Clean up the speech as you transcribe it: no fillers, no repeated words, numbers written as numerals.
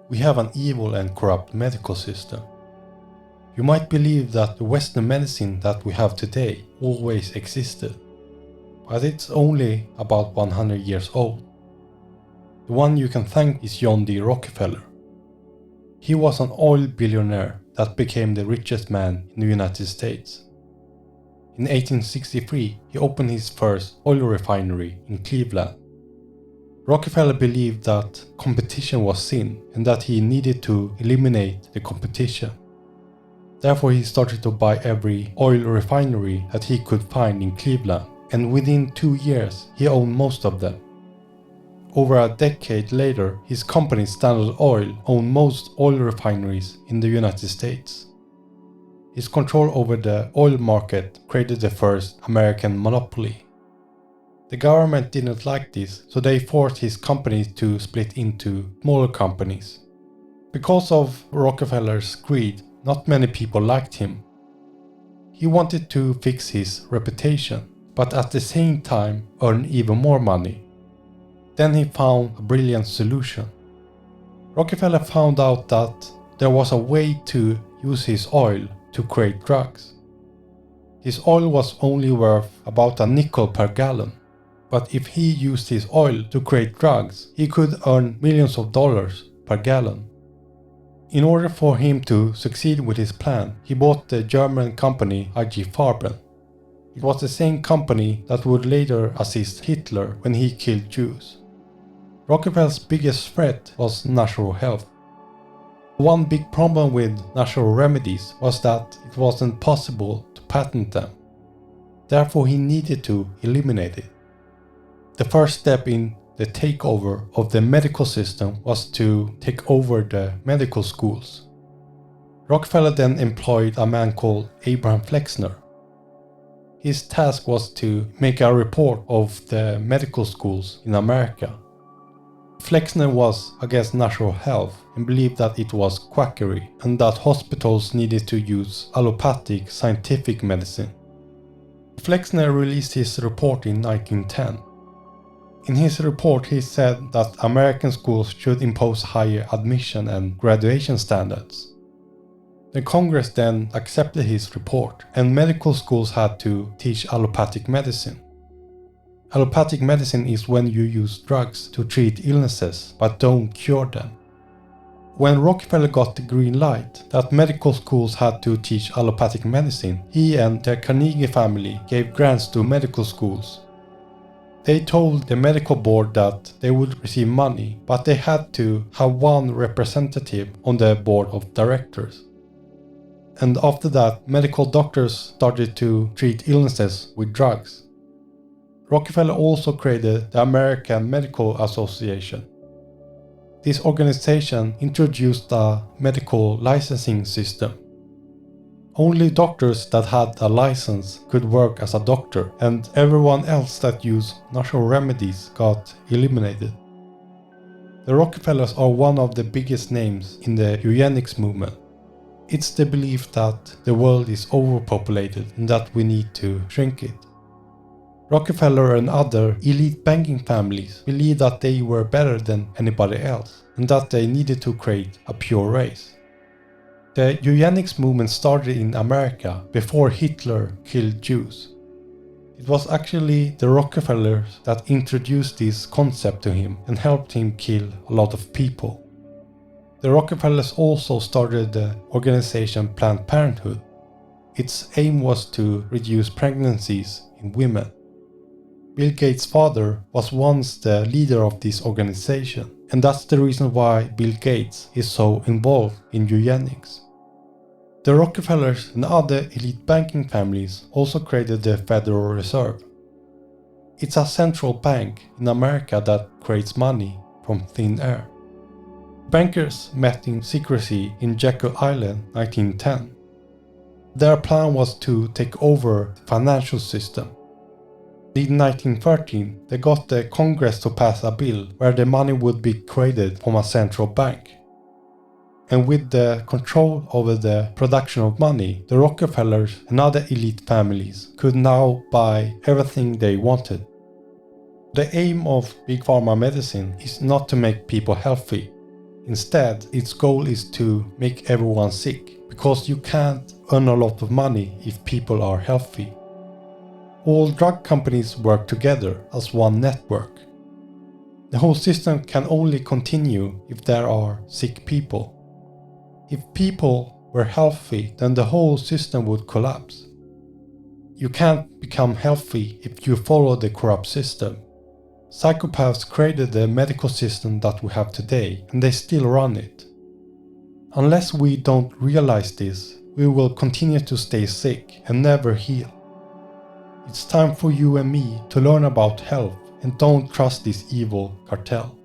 we have an evil and corrupt medical system. You might believe that the Western medicine that we have today always existed, but it's only about 100 years old. The one you can thank is John D Rockefeller. He was an oil billionaire that became the richest man in the United States. In 1863, he opened his first oil refinery in Cleveland. Rockefeller believed that competition was sin and that he needed to eliminate the competition. Therefore, he started to buy every oil refinery that he could find in Cleveland, and within 2 years, he owned most of them. Over a decade later, his company Standard Oil owned most oil refineries in the United States. His control over the oil market created the first American monopoly. The government didn't like this, so they forced his company to split into smaller companies. Because of Rockefeller's greed, not many people liked him. He wanted to fix his reputation, but at the same time earn even more money. Then he found a brilliant solution. Rockefeller found out that there was a way to use his oil to create drugs. His oil was only worth about a nickel per gallon, but if he used his oil to create drugs, he could earn millions of dollars per gallon. In order for him to succeed with his plan, he bought the German company IG Farben. It was the same company that would later assist Hitler when he killed Jews. Rockefeller's biggest threat was natural health. One big problem with natural remedies was that it wasn't possible to patent them. Therefore, he needed to eliminate it. The first step in the takeover of the medical system was to take over the medical schools. Rockefeller then employed a man called Abraham Flexner. His task was to make a report of the medical schools in America. Flexner was against natural health and believed that it was quackery and that hospitals needed to use allopathic scientific medicine. Flexner released his report in 1910. In his report, he said that American schools should impose higher admission and graduation standards. The Congress then accepted his report, and medical schools had to teach allopathic medicine. Allopathic medicine is when you use drugs to treat illnesses but don't cure them. When Rockefeller got the green light that medical schools had to teach allopathic medicine, he and the Carnegie family gave grants to medical schools. They told the medical board that they would receive money, but they had to have one representative on the board of directors. And after that, medical doctors started to treat illnesses with drugs. Rockefeller also created the American Medical Association. This organization introduced a medical licensing system. Only doctors that had a license could work as a doctor, and everyone else that used natural remedies got eliminated. The Rockefellers are one of the biggest names in the eugenics movement. It's the belief that the world is overpopulated and that we need to shrink it. Rockefeller and other elite banking families believed that they were better than anybody else and that they needed to create a pure race. The eugenics movement started in America before Hitler killed Jews. It was actually the Rockefellers that introduced this concept to him and helped him kill a lot of people. The Rockefellers also started the organization Planned Parenthood. Its aim was to reduce pregnancies in women. Bill Gates' father was once the leader of this organization, and that's the reason why Bill Gates is so involved in eugenics. The Rockefellers and other elite banking families also created the Federal Reserve. It's a central bank in America that creates money from thin air. Bankers met in secrecy in Jekyll Island 1910. Their plan was to take over the financial system. In 1913, they got the Congress to pass a bill where the money would be created from a central bank. And with the control over the production of money, the Rockefellers and other elite families could now buy everything they wanted. The aim of Big Pharma medicine is not to make people healthy. Instead, its goal is to make everyone sick, because you can't earn a lot of money if people are healthy. All drug companies work together as one network. The whole system can only continue if there are sick people. If people were healthy, then the whole system would collapse. You can't become healthy if you follow the corrupt system. Psychopaths created the medical system that we have today, and they still run it. Unless we don't realize this, we will continue to stay sick and never heal. It's time for you and me to learn about health and don't trust this evil cartel.